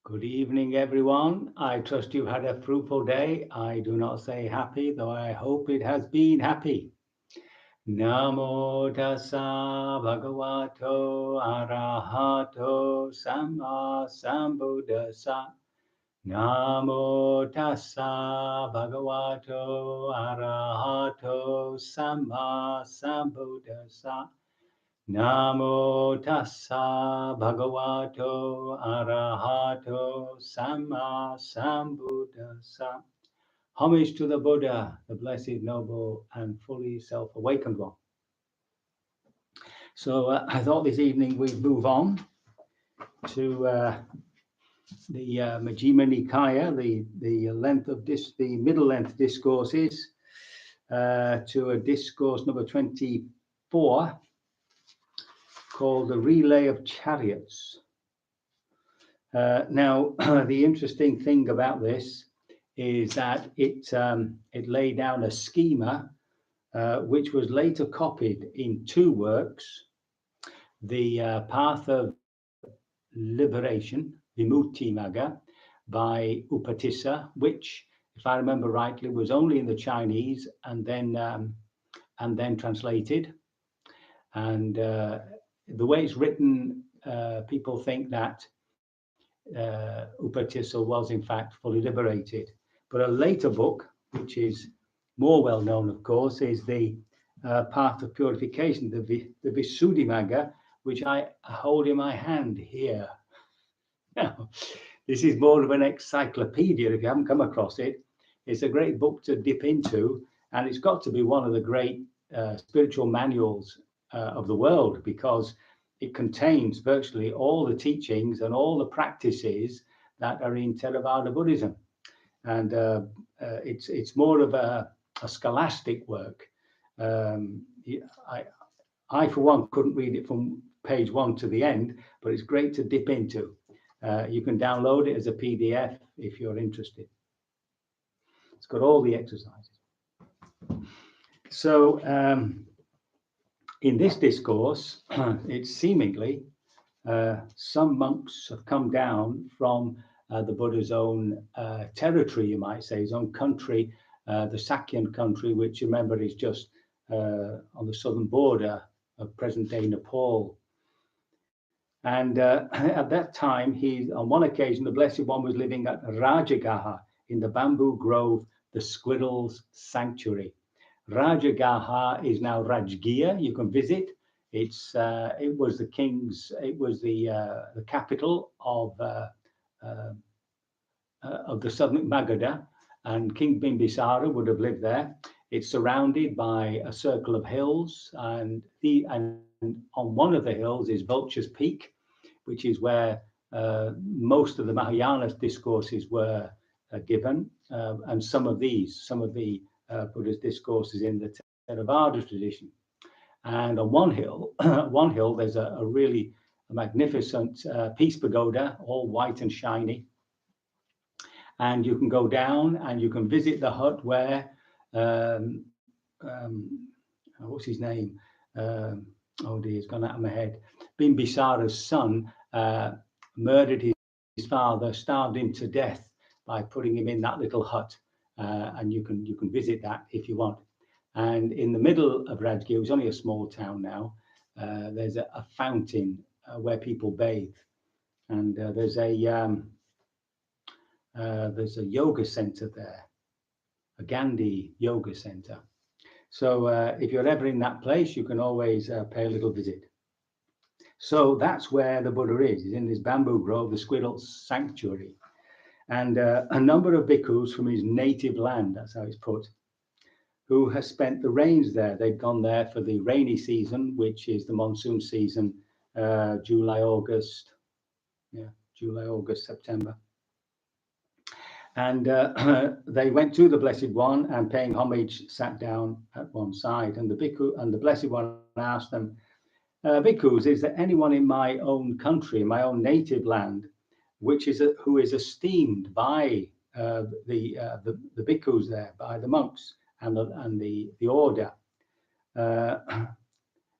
Good evening, everyone. I trust you had a fruitful day. I do not say happy, though I hope it has been happy. Namo tassa bhagavato arahato samma sambuddhassa. Namo tassa bhagavato arahato samma sambuddhassa. Namo tassa bhagavato arahato samma sambuddhassa. Homage to the Buddha, the blessed, noble, and fully self-awakened one. So I thought this evening we'd move on to the Majjhima Nikaya, the middle length discourses, to a discourse number 24. Called the Relay of Chariots. Now, the interesting thing about this is that it laid down a schema which was later copied in two works: the Path of Liberation, Vimutti Magga, by Upatissa, which, if I remember rightly, was only in the Chinese and then translated. And the way it's written, people think that Upatissa was in fact fully liberated. But a later book, which is more well known, of course, is the Path of Purification, the Visuddhimagga, which I hold in my hand here. Now, this is more of an encyclopedia if you haven't come across it. It's a great book to dip into, and it's got to be one of the great spiritual manuals of the world, because it contains virtually all the teachings and all the practices that are in Theravada Buddhism, and it's more of a scholastic work. I for one couldn't read it from page 1 to the end, but it's great to dip into. You can download it as a PDF if you're interested. It's got all the exercises. So in this discourse, it's seemingly some monks have come down from the Buddha's own territory, you might say, his own country, the Sakyan country, which, remember, is just on the southern border of present-day Nepal. And at that time, on one occasion, the Blessed One was living at Rajagaha in the bamboo grove, the Squirrel's Sanctuary. Rajagaha is now Rajgir. You can visit. It was the capital of the southern Magadha, and King Bimbisara would have lived there. It's surrounded by a circle of hills, and on one of the hills is Vulture's Peak, which is where most of the Mahayana discourses were given, and some of the Buddha's discourses in the Theravada tradition. And on one hill, there's a really magnificent peace pagoda, all white and shiny. And you can go down and you can visit the hut where what's his name? Oh dear, it's gone out of my head. Bimbisara's son murdered his father, starved him to death by putting him in that little hut. And you can visit that if you want. And in the middle of Rajgir, it's only a small town now, there's a fountain where people bathe, and there's a yoga center there, a Gandhi yoga center. So if you're ever in that place, you can always pay a little visit. So that's where the Buddha is. He's in this bamboo grove, the Squirrel's Sanctuary. And a number of bhikkhus from his native land, that's how it's put, who has spent the rains there. They've gone there for the rainy season, which is the monsoon season, July, August, September. And they went to the Blessed One and, paying homage, sat down at one side. And the bhikkhu and the Blessed One asked them, bhikkhus, is there anyone in my own country, my own native land, who is esteemed by the bhikkhus there, by the monks and the order,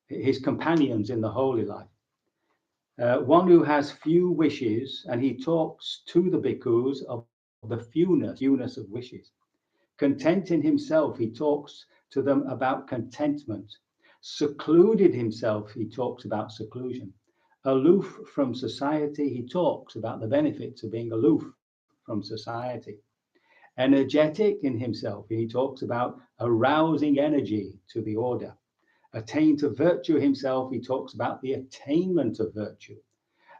his companions in the holy life? one who has few wishes, and he talks to the bhikkhus of the fewness of wishes. Content in himself, he talks to them about contentment. Secluded himself, he talks about seclusion. Aloof from society, he talks about the benefits of being aloof from society. Energetic in himself, he talks about arousing energy to the order. Attained to virtue himself, he talks about the attainment of virtue.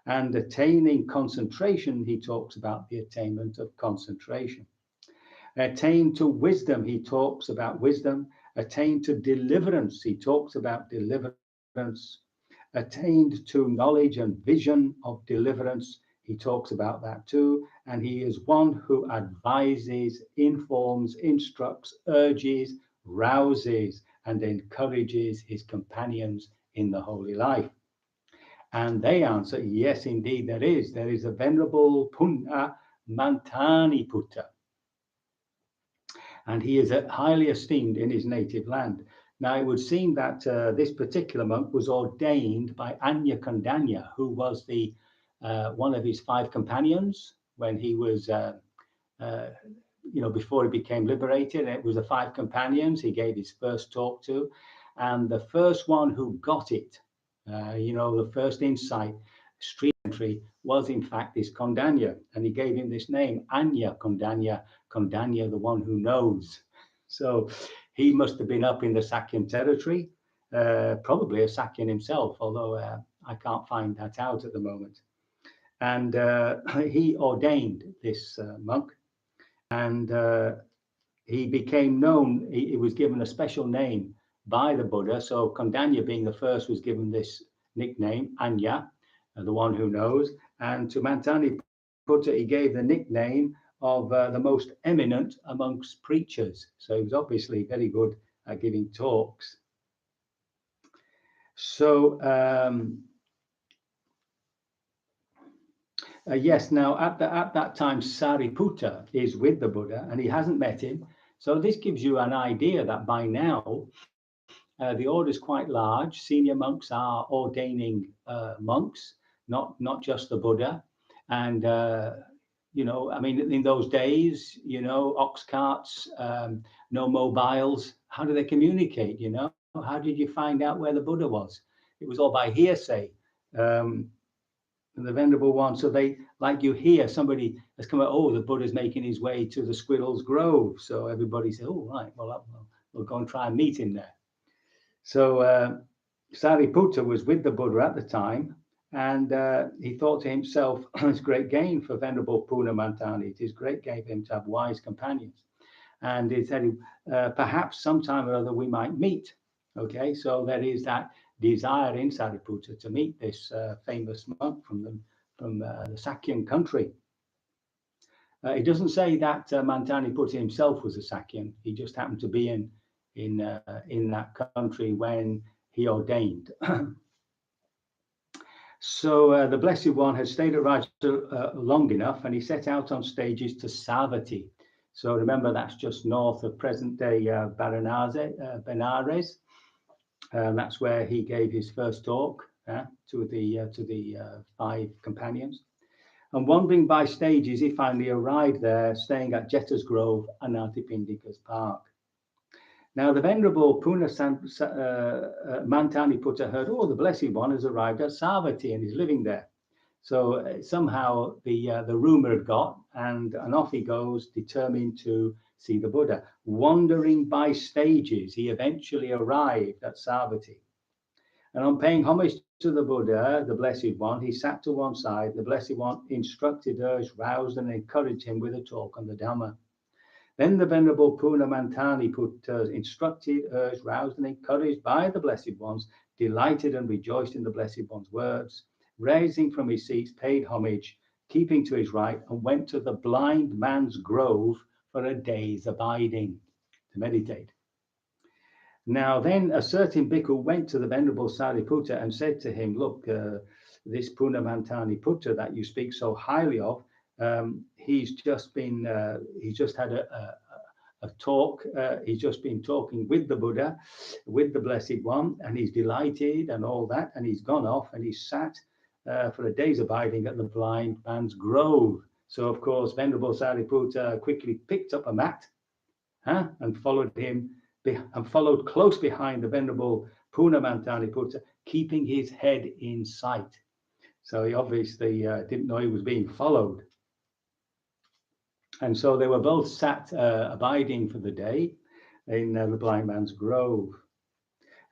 And attaining concentration, he talks about the attainment of concentration. Attained to wisdom, he talks about wisdom. Attained to deliverance, he talks about deliverance. Attained to knowledge and vision of deliverance, he talks about that too. And he is one who advises, informs, instructs, urges, rouses, and encourages his companions in the holy life. And they answer, yes, indeed, there is. There is a venerable Punna Mantani Putta, and he is highly esteemed in his native land. Now, it would seem that this particular monk was ordained by Anya Kondanya, who was the one of his 5 companions when he was, before he became liberated. It was the 5 companions he gave his first talk to, and the first one who got it, the first insight, street entry, was in fact this Kondanya, and he gave him this name, Anya Kondanya, Kondanya, the one who knows. So he must have been up in the Sakyan territory, probably a Sakyan himself, although I can't find that out at the moment. And he ordained this monk, and he became known. He was given a special name by the Buddha. So Kondanya, being the first, was given this nickname, Anya, the one who knows. And to Mantani Putta, he gave the nickname of the most eminent amongst preachers. So he was obviously very good at giving talks. So yes, now at that time, Sariputta is with the Buddha, and he hasn't met him. So this gives you an idea that by now the order is quite large. Senior monks are ordaining monks, not just the Buddha. And in those days, ox carts, no mobiles. How do they communicate? How did you find out where the Buddha was? It was all by hearsay. The venerable one. So they, like you hear, somebody has come out, oh, the Buddha's making his way to the Squirrel's Grove. So everybody says, oh, right, well, we'll go and try and meet him there. So Sariputta was with the Buddha at the time, and he thought to himself, it's great gain for Venerable Punna Mantani. It is great gain for him to have wise companions. And he said, perhaps sometime or other we might meet. Okay, so there is that desire in Sariputta to meet this famous monk from the Sakyan country. It doesn't say that Mantani Putta himself was a Sakyan. He just happened to be in that country when he ordained. So the Blessed One had stayed at Raja long enough, and he set out on stages to Savatthi. So remember, that's just north of present-day Benares. That's where he gave his first talk to the 5 companions. And wandering by stages, he finally arrived there, staying at Jetta's Grove and Antipindika's Park. Now, the Venerable Punna Mantani Putta heard, oh, the Blessed One has arrived at Savatthi and is living there. So somehow the rumor had got, and off he goes, determined to see the Buddha. Wandering by stages, he eventually arrived at Savatthi. And on paying homage to the Buddha, the Blessed One, he sat to one side. The Blessed One instructed, urged, roused, and encouraged him with a talk on the Dhamma. Then the Venerable Punna Mantani Putta, instructed, urged, roused, and encouraged by the Blessed Ones, delighted and rejoiced in the Blessed One's words, rising from his seat, paid homage, keeping to his right, and went to the blind man's grove for a day's abiding, to meditate. Now then a certain bhikkhu went to the Venerable Sariputta and said to him, look, this Punna Mantani Putta that you speak so highly of, he's just had a talk. He's just been talking with the Buddha, with the Blessed One, and he's delighted and all that, and he's gone off and he's sat for a day's abiding at the blind man's grove. So, of course, Venerable Sariputta quickly picked up a mat and followed him and followed close behind the Venerable Punamantariputta, keeping his head in sight. So he obviously didn't know he was being followed. And so they were both sat abiding for the day in the blind man's grove.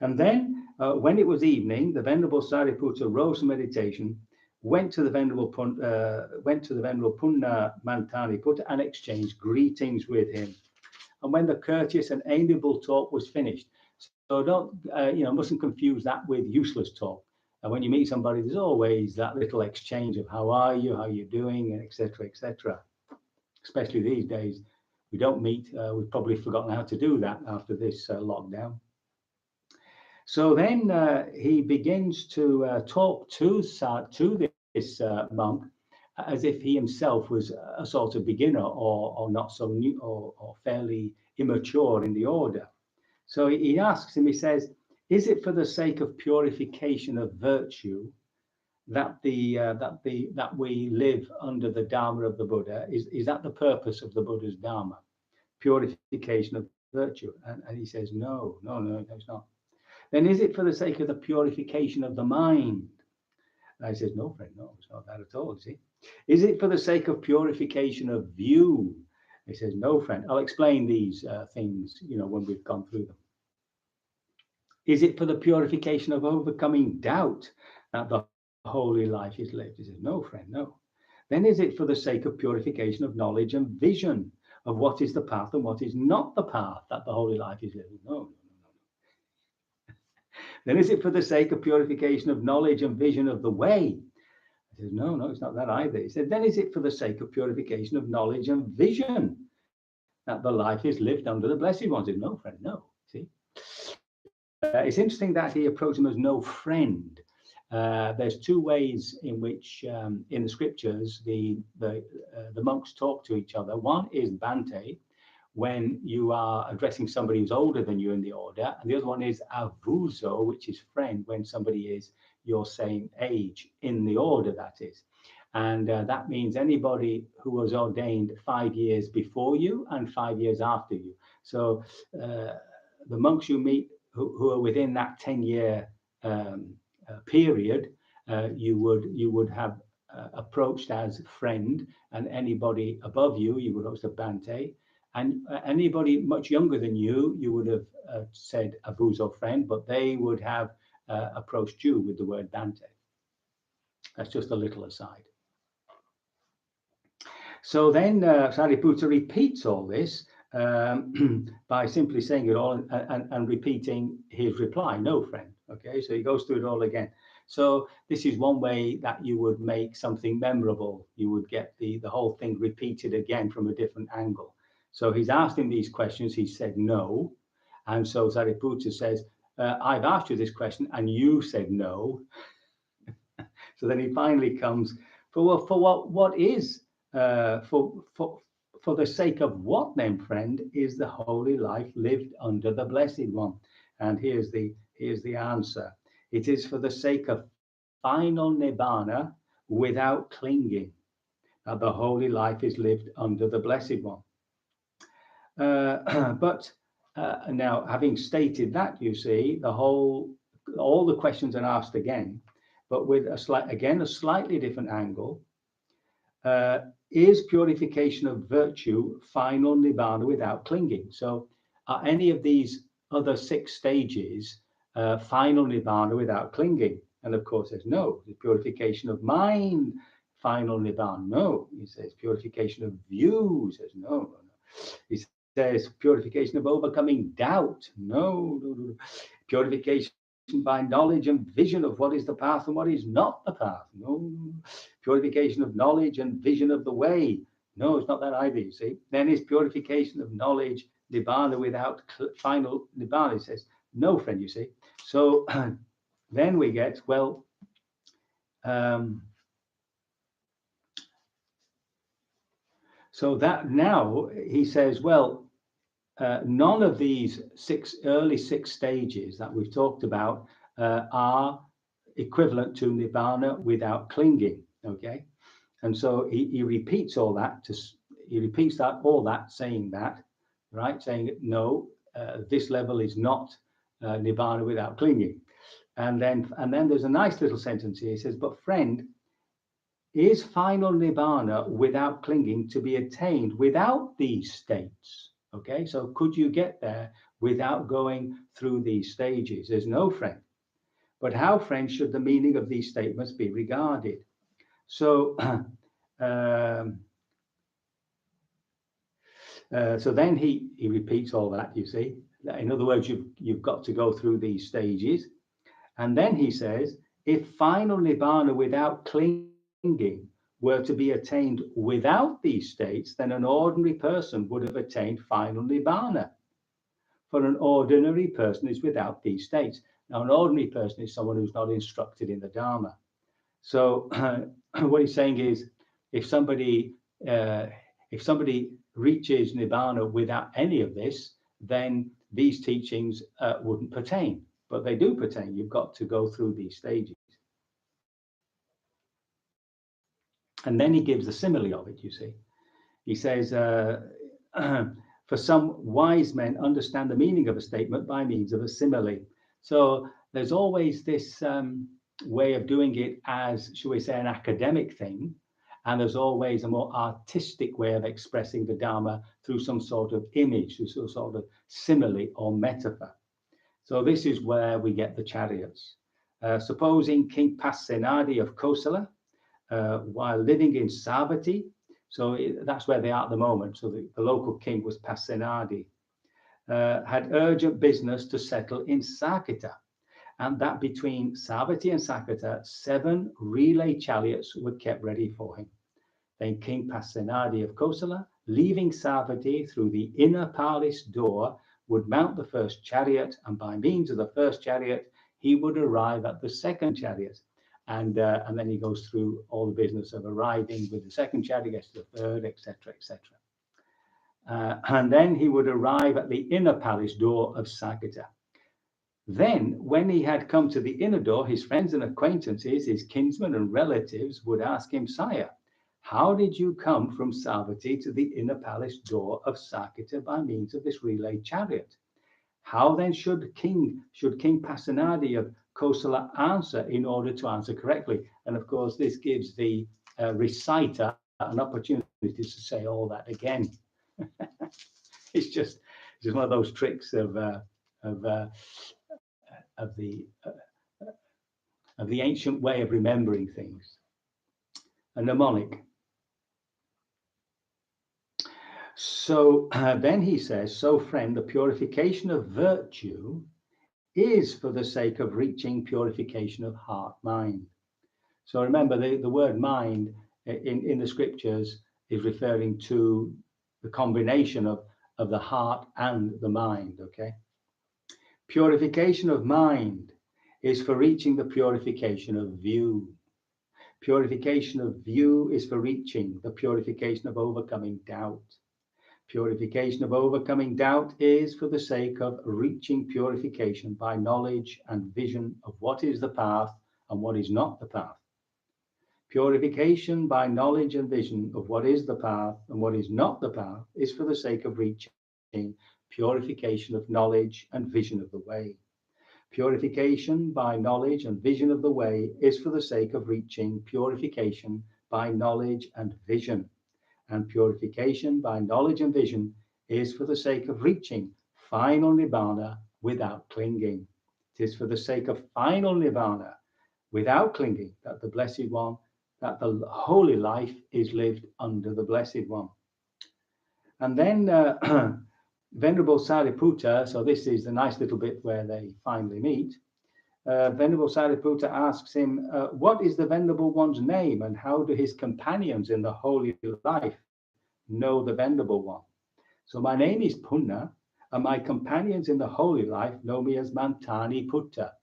And then when it was evening, the Venerable Sariputta rose from meditation, went to the Venerable Punamantariputta and exchanged greetings with him. And when the courteous and amiable talk was finished, so don't mustn't confuse that with useless talk. And when you meet somebody, there's always that little exchange of how are you, how you're doing, and etc., etc. Especially these days, we don't meet. We've probably forgotten how to do that after this lockdown. So then he begins to talk to this monk as if he himself was a sort of beginner or not so new or fairly immature in the order. So he asks him, he says, is it for the sake of purification of virtue that we live under the Dharma of the Buddha? Is that the purpose of the Buddha's Dharma? Purification of virtue? And he says, no, it's not. Then is it for the sake of the purification of the mind? And I says, no, friend, no, it's not that at all, you see. Is it for the sake of purification of view? He says, no, friend. I'll explain these things, when we've gone through them. Is it for the purification of overcoming doubt that the holy life is lived? He says, no, friend, no. Then is it for the sake of purification of knowledge and vision of what is the path and what is not the path that the holy life is lived? No. Then is it for the sake of purification of knowledge and vision of the way? He says, no, it's not that either. He said, then is it for the sake of purification of knowledge and vision that the life is lived under the blessed ones? He said, no, friend, no. See? It's interesting that he approached him as no friend. There's two ways in which, in the scriptures, the monks talk to each other. One is Bhante, when you are addressing somebody who's older than you in the order, and the other one is Avuso, which is friend, when somebody is your same age in the order, that is. And that means anybody who was ordained 5 years before you and 5 years after you. So the monks you meet who are within that 10-year period, you would have approached as friend, and anybody above you, you would also Bhante. And anybody much younger than you, you would have said Avuso, friend, but they would have approached you with the word Bhante. That's just a little aside. So then Sariputta repeats all this by simply saying it all and repeating his reply, no, friend. Okay, so he goes through it all again. So this is one way that you would make something memorable. You would get the whole thing repeated again from a different angle. So he's asked him these questions. He said no. And so Sariputta says, I've asked you this question and you said no. So then he finally comes, for the sake of what then, friend, is the holy life lived under the Blessed One? And here's the answer. It is for the sake of final nibbana without clinging that the holy life is lived under the Blessed One. But now, having stated that, you see, all the questions are asked again, but with a slightly different angle. Is purification of virtue final nibbana without clinging? So, are any of these other 6 stages final nibbana without clinging? And of course, there's no. The purification of mind, final nibbana, no. He says purification of view, says no. He says purification of overcoming doubt, no. Purification by knowledge and vision of what is the path and what is not the path, no. Purification of knowledge and vision of the way, no, it's not that either, you see. Then is purification of knowledge nibbana without final nibbana? He says no, friend, you see. So then we get, well, so that now he says, well, none of these early six stages that we've talked about are equivalent to nibbana without clinging. Okay, and so he repeats all that. He repeats all that, saying that, right? Saying no, this level is not nibbana without clinging. And then there's a nice little sentence here. He says, "But friend, is final nibbana without clinging to be attained without these states?" Okay, so could you get there without going through these stages? There's no, friend. But how, friend, should the meaning of these statements be regarded? So, so then he repeats all that, you see. In other words, you've got to go through these stages. And then he says, if final nibbana without clinging were to be attained without these states, then an ordinary person would have attained final nibbana. For an ordinary person is without these states. Now, an ordinary person is someone who's not instructed in the Dharma. So what he's saying is, if somebody reaches nibbana without any of this, then these teachings wouldn't pertain. But they do pertain. You've got to go through these stages. And then he gives the simile of it, you see. He says, for some wise men understand the meaning of a statement by means of a simile. So there's always this way of doing it as, shall we say, an academic thing. And there's always a more artistic way of expressing the Dharma through some sort of image, through some sort of simile or metaphor. So this is where we get the chariots. Supposing King Pasenadi of Kosala, while living in Savatthi, so that's where they are at the moment. So the local king was Pasenadi, had urgent business to settle in Saketa, and that between Savatthi and Saketa, 7 relay chariots were kept ready for him. Then King Pasenadi of Kosala, leaving Savatthi through the inner palace door, would mount the first chariot, and by means of the first chariot, he would arrive at the second chariot. And then he goes through all the business of arriving with the second chariot, gets to the third, etc., etc. And then he would arrive at the inner palace door of Saketa. Then, when he had come to the inner door, his friends and acquaintances, his kinsmen and relatives would ask him, "Sire, how did you come from Savatthi to the inner palace door of Saketa by means of this relay chariot? How then should King Pasenadi of Kosala answer in order to answer correctly?" And of course, this gives the reciter an opportunity to say all that again. It's just one of those tricks of the ancient way of remembering things. A mnemonic. So then he says, "So friend, the purification of virtue is for the sake of reaching purification of heart, mind." So remember, the word mind in the scriptures is referring to the combination of the heart and the mind, okay? Purification of mind is for reaching the purification of view. Purification of view is for reaching the purification of overcoming doubt. Purification of overcoming doubt is for the sake of reaching purification by knowledge and vision of what is the path and what is not the path. Purification by knowledge and vision of what is the path and what is not the path is for the sake of reaching purification of knowledge and vision of the way. Purification by knowledge and vision of the way is for the sake of reaching purification by knowledge and vision. And purification by knowledge and vision is for the sake of reaching final nibbana without clinging. It is for the sake of final nibbana without clinging that the Blessed One, that the holy life is lived under the Blessed One. And then Venerable Sariputta, so this is the nice little bit where they finally meet. Venerable Sariputta asks him, "What is the Venerable One's name, and how do his companions in the holy life know the Venerable One?" "So my name is Punna, and my companions in the holy life know me as Mantani Putta."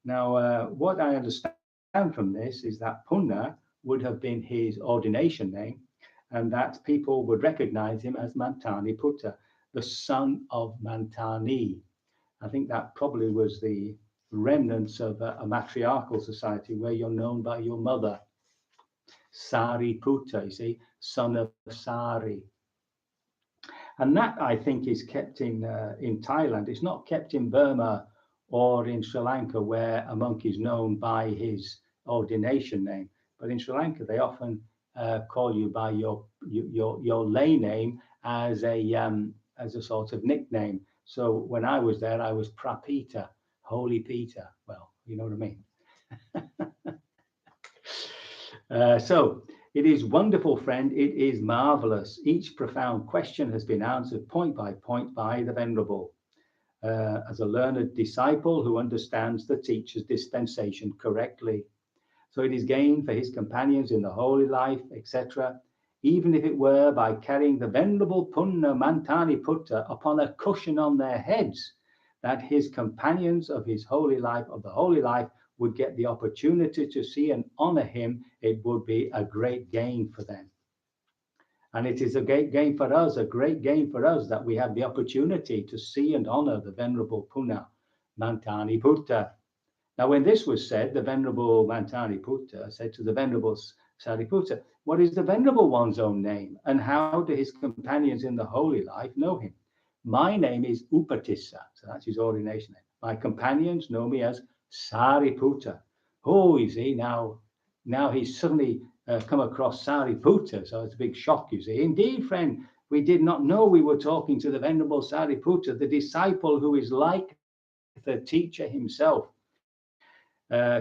Now, what I understand from this is that Punna would have been his ordination name, and that people would recognize him as Mantani Putta, the son of Mantani. I think that probably was the remnants of a matriarchal society where you're known by your mother, Sariputta, you see, son of Sari. And that, I think, is kept in Thailand. It's not kept in Burma or in Sri Lanka, where a monk is known by his ordination name. But in Sri Lanka, they often call you by your lay name as a sort of nickname. So when I was there, I was Prapita, Holy Peter. Well, you know what I mean. So it is wonderful, friend. It is marvelous. Each profound question has been answered point by the Venerable. As a learned disciple who understands the teacher's dispensation correctly. So it is gain for his companions in the holy life, etc., even if it were by carrying the Venerable Punna Mantani Putta upon a cushion on their heads, that his companions of his holy life, of the holy life, would get the opportunity to see and honor him. It would be a great gain for them. And it is a great gain for us, that we have the opportunity to see and honor the Venerable Punna Mantani Putta. Now, when this was said, the Venerable Mantani Putta said to the Venerable Sariputta, what is the Venerable One's own name, and how do his companions in the holy life know him? My name is Upatissa, so that's his ordination name. My companions know me as Sariputta. Oh, you see, now he's suddenly come across Sariputta, so it's a big shock, you see. Indeed, friend, we did not know we were talking to the Venerable Sariputta, the disciple who is like the teacher himself.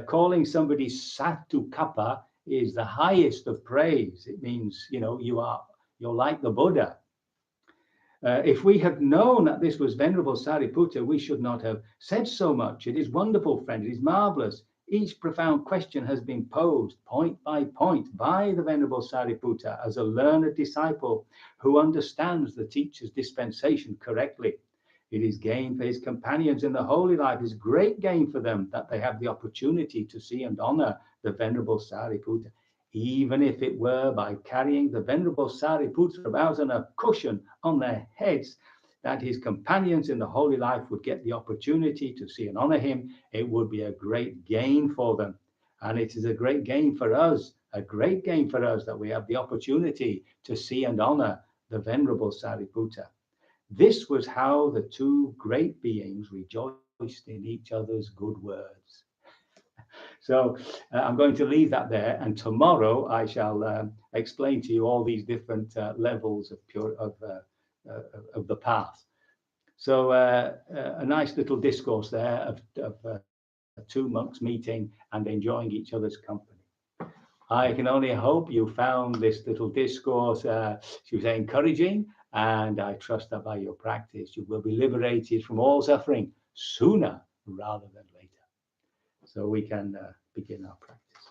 Calling somebody Satu Kappa is the highest of praise. It means, you're like the Buddha. If we had known that this was Venerable Sariputta, we should not have said so much. It is wonderful, friend. It is marvelous. Each profound question has been posed point by the Venerable Sariputta as a learned disciple who understands the teacher's dispensation correctly. It is gain for his companions in the holy life, is great gain for them that they have the opportunity to see and honor the Venerable Sariputta, even if it were by carrying the Venerable Sariputta about on a cushion on their heads, that his companions in the holy life would get the opportunity to see and honor him. It would be a great gain for them. And it is a great gain for us, that we have the opportunity to see and honor the Venerable Sariputta. This was how the two great beings rejoiced in each other's good words. So I'm going to leave that there, and tomorrow I shall explain to you all these different levels of the path. So a nice little discourse there of two monks meeting and enjoying each other's company. I can only hope you found this little discourse, she was encouraging, and I trust that by your practice you will be liberated from all suffering sooner rather than later. So we can begin our practice.